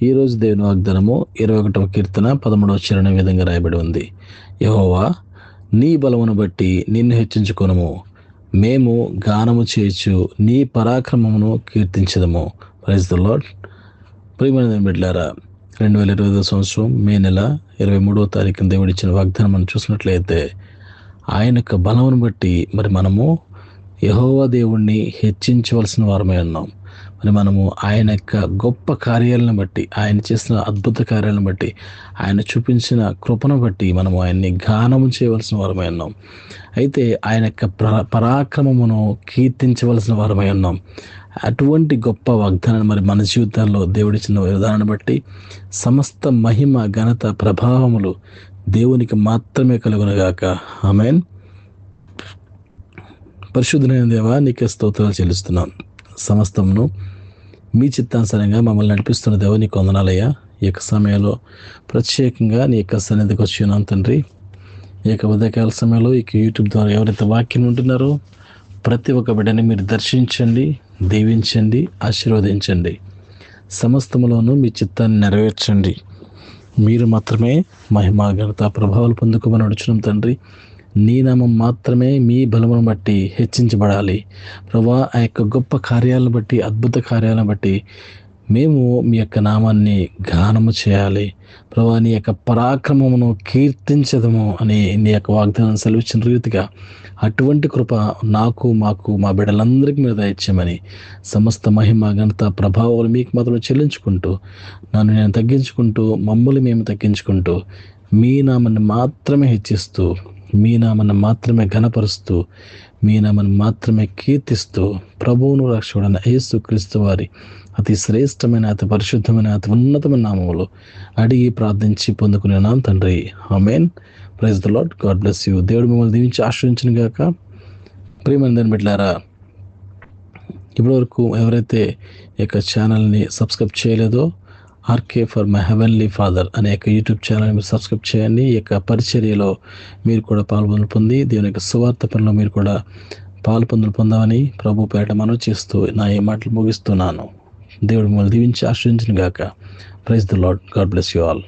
ఈరోజు దేవుని వాగ్దానము 21వ కీర్తన 13వ చరణ విధంగా రాయబడి ఉంది. యెహోవా, నీ బలమును బట్టి నిన్ను హెచ్చించుకొనుము, మేము గానము చేయొచ్చు నీ పరాక్రమమును కీర్తించదము. Praise the lord. ప్రియమైన బిడ్డలారా, 2020 సంవత్సరం మే నెల 23వ తారీఖున దేవుడిచ్చిన వాగ్దానం మనం చూసినట్లయితే, ఆయన యొక్క బలమును బట్టి మరి మనము యెహోవా దేవుణ్ణి హెచ్చించవలసిన వారమై ఉన్నాం. మరి మనము ఆయన యొక్క గొప్ప కార్యాలను బట్టి, ఆయన చేసిన అద్భుత కార్యాలను బట్టి, ఆయన చూపించిన కృపను బట్టి మనము ఆయన్ని గానము చేయవలసిన వారమై ఉన్నాం. అయితే ఆయన యొక్క పరాక్రమమును కీర్తించవలసిన వారమై ఉన్నాం. అటువంటి గొప్ప వాగ్దానాన్ని మరి మన జీవితాల్లో దేవుడిచ్చిన విధానాన్ని బట్టి సమస్త మహిమ, ఘనత, ప్రభావములు దేవునికి మాత్రమే కలుగునుగాక. ఆమేన్. పరిశుద్ధమైన దేవా, నీకే స్తోత్రాలు చెల్లిస్తున్నాం. సమస్తమును మీ చిత్తానుసారంగా మమ్మల్ని నడిపిస్తున్న దేవ, నీకు వందనాలయ్యా. ఈ యొక్క సమయంలో ప్రత్యేకంగా నీ యొక్క సన్నిధికి వచ్చి ఉన్నాం తండ్రి. ఈ యొక్క ఉదయకాల సమయంలో ఈ యూట్యూబ్ ద్వారా ఎవరైతే వాక్యం ఉంటున్నారో ప్రతి ఒక్క బిడ్డని మీరు దర్శించండి, దీవించండి, ఆశీర్వదించండి. సమస్తములోనూ మీ చిత్తాన్ని నెరవేర్చండి. మీరు మాత్రమే మహిమ, ఘనత, ప్రభావాలు పొందుకోమని అడుగుచున్నాం తండ్రి. నీ నామం మాత్రమే మీ బలమును బట్టి హెచ్చించబడాలి ప్రభా. ఆ యొక్క గొప్ప కార్యాలను బట్టి, అద్భుత కార్యాలను బట్టి మేము మీ యొక్క నామాన్ని గానము చేయాలి ప్రభా. నీ యొక్క పరాక్రమమును కీర్తించదము అని నీ యొక్క వాగ్దానం సెలవిచ్చిన రీతిగా అటువంటి కృప నాకు, మాకు, మా బిడ్డలందరికీ మీద దయచేయమని సమస్త మహిమ, ఘనత, ప్రభావాలు మీకు మాత్రం చెల్లించుకుంటూ, నన్ను నేను తగ్గించుకుంటూ, మమ్మల్ని మేము తగ్గించుకుంటూ, మీ నామాన్ని మాత్రమే హెచ్చిస్తూ, మీ నామాన్ని మాత్రమే ఘనపరుస్తూ, మీ నామాన్ని మాత్రమే కీర్తిస్తూ, ప్రభువును రక్షకుడైన యేసుక్రీస్తు వారి అతి శ్రేష్టమైన, అతి పరిశుద్ధమైన, అతి ఉన్నతమైన నామములో అడిగి ప్రార్థించి పొందుకునేనాం తండ్రి. Amen. Praise the lord. God bless you. దేవుడు మిమ్మల్ని దీవించి ఆశ్రయించును గాక. ప్రియమైన దాన్ని బిడ్డలారా, ఇప్పటివరకు ఎవరైతే ఈ యొక్క ఛానల్ని సబ్స్క్రైబ్ చేయలేదో, RK for my heavenly father అనే యొక్క యూట్యూబ్ ఛానల్ మీరు సబ్స్క్రైబ్ చేయండి. ఈ యొక్క పరిచర్యలో మీరు కూడా పాల్పొందులు పొంది దేవుని యొక్క సువార్త పనిలో మీరు కూడా పాల్పొందులు పొందామని ప్రభు పేరట మనవి చేస్తూ నా ఈ మాటలు ముగిస్తున్నాను. దేవుడు మిమ్మల్ని దీవించి ఆశ్రయించును గాక. Praise the lord. God bless you all.